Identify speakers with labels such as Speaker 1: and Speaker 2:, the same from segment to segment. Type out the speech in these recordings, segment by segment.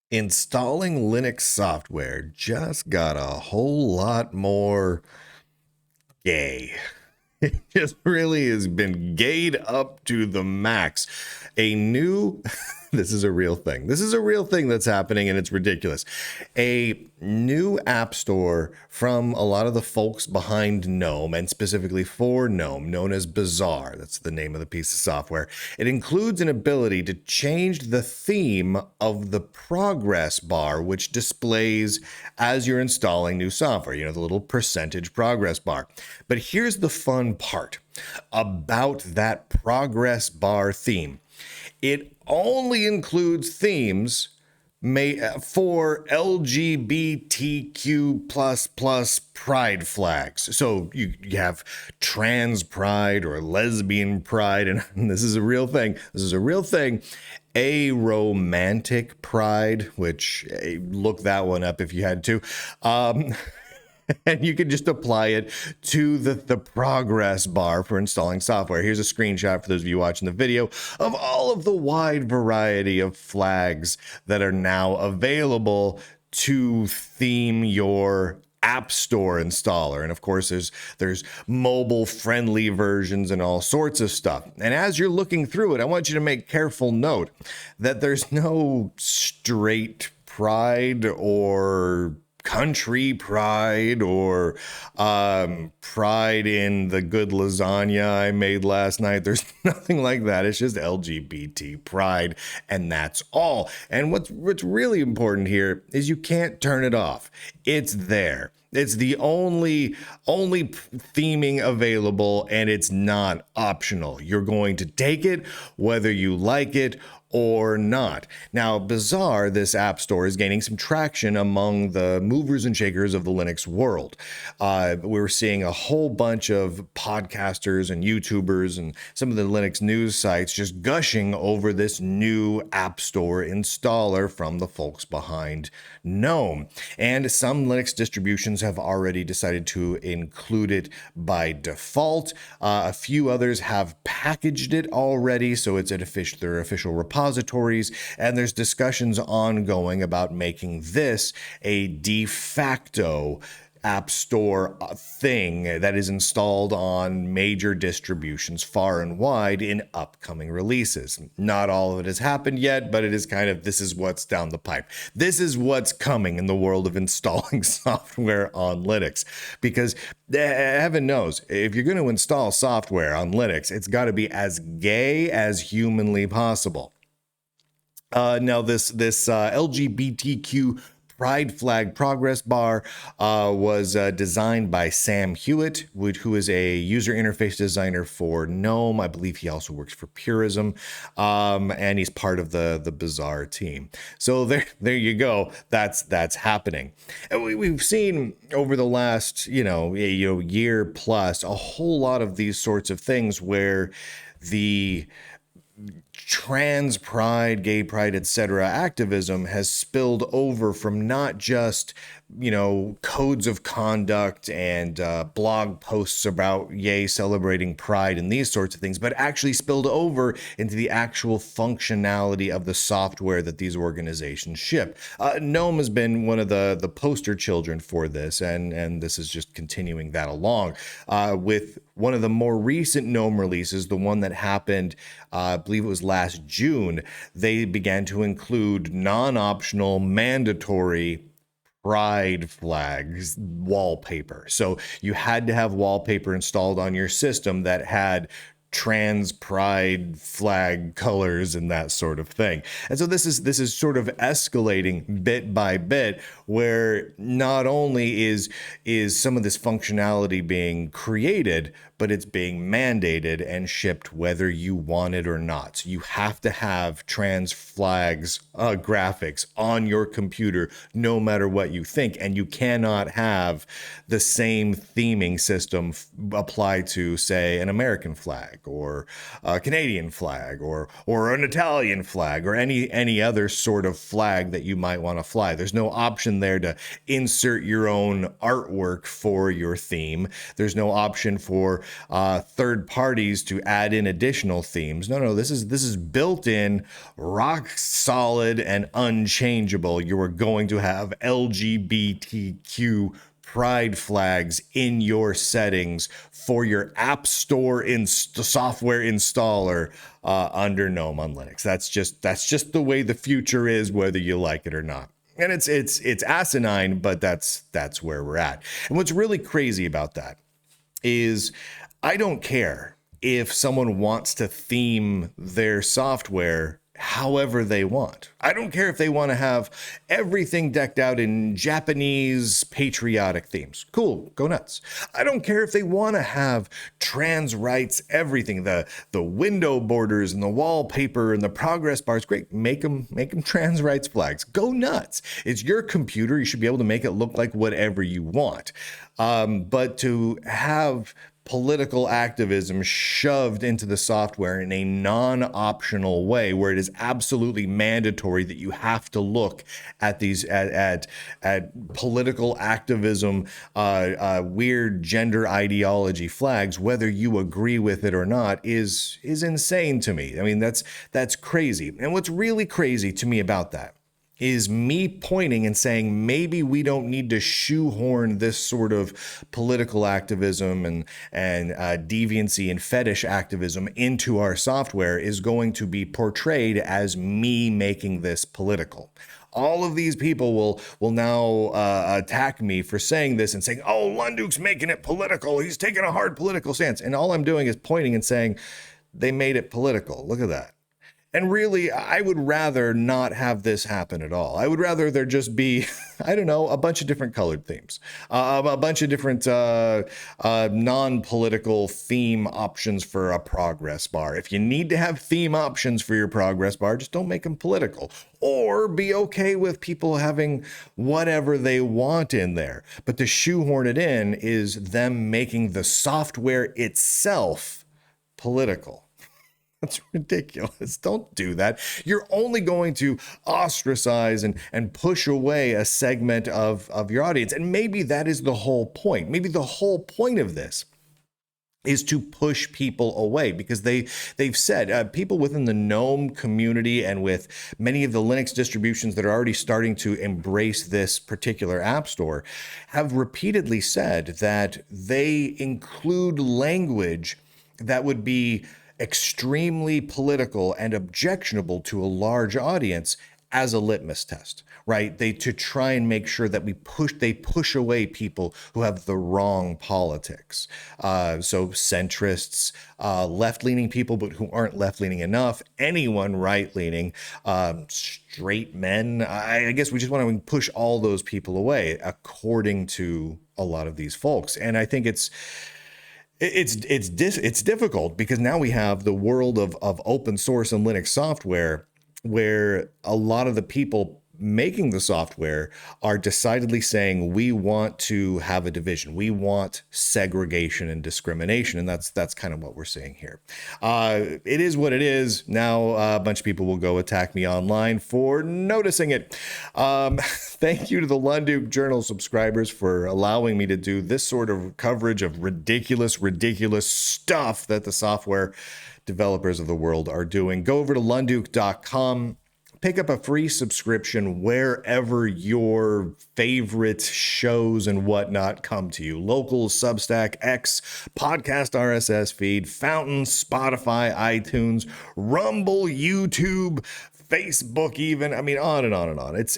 Speaker 1: Installing Linux software just got a whole lot more gay. It just really has been gayed up to the max. A new, this is a real thing. This is a real thing that's happening and it's ridiculous. A new app store from a lot of the folks behind GNOME and specifically for GNOME, known as Bazaar. That's the name of the piece of software. It includes an ability to change the theme of the progress bar, which displays as you're installing new software, the little percentage progress bar. But here's the fun part about that progress bar theme. It only includes themes for LGBTQ++ pride flags. So you have trans pride or lesbian pride, and this is a real thing. This is a real thing. A romantic pride, which look that one up if you had to. And you can just apply it to the progress bar for installing software. Here's a screenshot for those of you watching the video of all of the wide variety of flags that are now available to theme your App Store installer. And of course, there's mobile friendly versions and all sorts of stuff. And as you're looking through it, I want you to make careful note that there's no straight pride or country pride or pride in the good lasagna I made last night. There's nothing like that. It's just LGBT pride, and that's all. And what's really important here is you can't turn it off. It's there. It's the only theming available, and it's not optional. You're going to take it whether you like it or not. Now, Bazaar, this app store, is gaining some traction among the movers and shakers of the Linux world. We're seeing a whole bunch of podcasters and YouTubers and some of the Linux news sites just gushing over this new app store installer from the folks behind GNOME. And some Linux distributions have already decided to include it by default. A few others have packaged it already, so it's at their official repositories, and there's discussions ongoing about making this a de facto app store thing that is installed on major distributions far and wide in upcoming releases. Not all of it has happened yet, but it is this is what's down the pipe. This is what's coming in the world of installing software on Linux, because heaven knows, if you're going to install software on Linux, it's got to be as gay as humanly possible. Now, this LGBTQ pride flag progress bar was designed by Sam Hewitt, who is a user interface designer for GNOME. I believe he also works for Purism, and he's part of the Bazaar team. So there you go. That's happening. And we've seen over the last year plus a whole lot of these sorts of things where the trans pride, gay pride, etc. activism has spilled over from not just codes of conduct and blog posts about celebrating pride and these sorts of things, but actually spilled over into the actual functionality of the software that these organizations ship. GNOME has been one of the poster children for this, and this is just continuing that along with one of the more recent GNOME releases, the one that happened, I believe it was last June. They began to include non-optional, mandatory pride flags wallpaper. So you had to have wallpaper installed on your system that had trans pride flag colors and that sort of thing. And so this is sort of escalating bit by bit, where not only is some of this functionality being created, but it's being mandated and shipped whether you want it or not. So you have to have trans flags graphics on your computer no matter what you think, and you cannot have the same theming system apply to, say, an American flag or a Canadian flag, or an Italian flag, or any other sort of flag that you might want to fly. There's no option there to insert your own artwork for your theme. There's no option for third parties to add in additional themes. No, this is built in, rock solid, and unchangeable. You are going to have LGBTQ pride flags in your settings for your app store software installer under GNOME on Linux. That's just the way the future is, whether you like it or not. And it's asinine, but that's where we're at. And what's really crazy about that is I don't care if someone wants to theme their software however they want. I don't care if they want to have everything decked out in Japanese patriotic themes. Cool, go nuts. I don't care if they want to have trans rights, everything, the window borders and the wallpaper and the progress bars. Great, make them trans rights flags. Go nuts. It's your computer. You should be able to make it look like whatever you want. But to have political activism shoved into the software in a non-optional way, where it is absolutely mandatory that you have to look at these at political activism, weird gender ideology flags, whether you agree with it or not, is insane to me. I mean, that's crazy. And what's really crazy to me about that is me pointing and saying maybe we don't need to shoehorn this sort of political activism and deviancy and fetish activism into our software is going to be portrayed as me making this political. All of these people will now attack me for saying this and saying, oh, Lunduke's making it political. He's taking a hard political stance. And all I'm doing is pointing and saying, they made it political. Look at that. And really, I would rather not have this happen at all. I would rather there just be, I don't know, a bunch of different colored themes, a bunch of different non-political theme options for a progress bar. If you need to have theme options for your progress bar, just don't make them political. Or be okay with people having whatever they want in there. But to shoehorn it in is them making the software itself political. That's ridiculous. Don't do that. You're only going to ostracize and push away a segment of your audience. And maybe that is the whole point. Maybe the whole point of this is to push people away, because they've said people within the GNOME community and with many of the Linux distributions that are already starting to embrace this particular app store have repeatedly said that they include language that would be extremely political and objectionable to a large audience as a litmus test, right? To try and make sure that they push away people who have the wrong politics. So centrists, left-leaning people, but who aren't left-leaning enough, anyone right-leaning, straight men. I guess we just want to push all those people away, according to a lot of these folks. And I think it's difficult, because now we have the world of open source and Linux software, where a lot of the people making the software are decidedly saying we want to have a division, we want segregation and discrimination, and that's kind of what we're seeing here. It is what it is. Now a bunch of people will go attack me online for noticing it. Thank you to the Lunduke Journal subscribers for allowing me to do this sort of coverage of ridiculous stuff that the software developers of the world are doing. Go over to lunduke.com. Pick up a free subscription wherever your favorite shows and whatnot come to you. Local, Substack, X, podcast RSS feed, Fountain, Spotify, iTunes, Rumble, YouTube, Facebook even. I mean, on and on and on. It's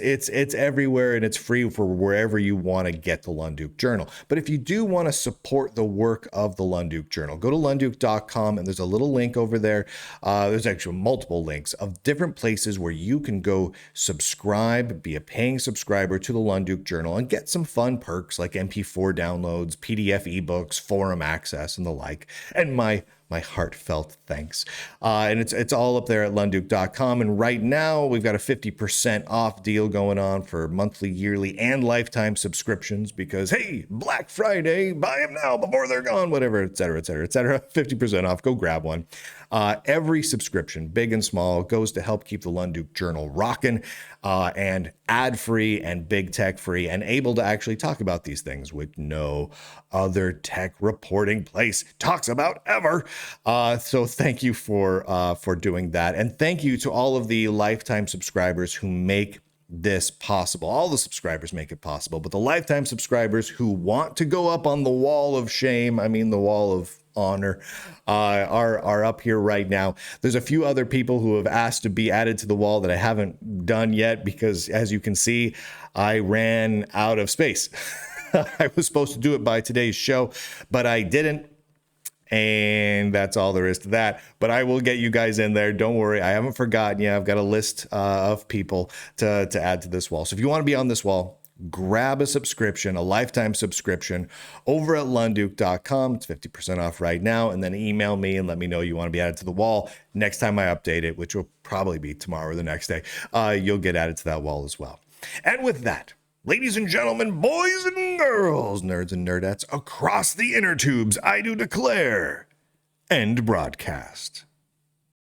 Speaker 1: everywhere, and it's free for wherever you want to get the Lunduke Journal. But if you do want to support the work of the Lunduke Journal, go to lunduke.com, and there's a little link over there. There's actually multiple links of different places where you can go subscribe, be a paying subscriber to the Lunduke Journal, and get some fun perks like MP4 downloads, PDF ebooks, forum access, and the like. And my my heartfelt thanks. And it's all up there at lunduke.com. And right now we've got a 50% off deal going on for monthly, yearly, and lifetime subscriptions because, hey, Black Friday, buy them now before they're gone, whatever, et cetera, et cetera, et cetera. 50% off. Go grab one. Every subscription, big and small, goes to help keep the Lunduke Journal rocking and ad-free and big tech-free and able to actually talk about these things with no other tech reporting place talks about ever. So thank you for doing that. And thank you to all of the lifetime subscribers who make this possible. All the subscribers make it possible, but the lifetime subscribers who want to go up on the wall of shame, I mean the wall of honor, are up here right now. There's a few other people who have asked to be added to the wall that I haven't done yet because, as you can see, I ran out of space. I was supposed to do it by today's show, but I didn't. And that's all there is to that. But I will get you guys in there. Don't worry. I haven't forgotten you. I've got a list of people to add to this wall. So if you want to be on this wall, grab a subscription, a lifetime subscription over at lunduke.com. It's 50% off right now. And then email me and let me know you want to be added to the wall. Next time I update it, which will probably be tomorrow or the next day, you'll get added to that wall as well. And with that, ladies and gentlemen, boys and girls, nerds and nerdettes across the inner tubes, I do declare, end broadcast.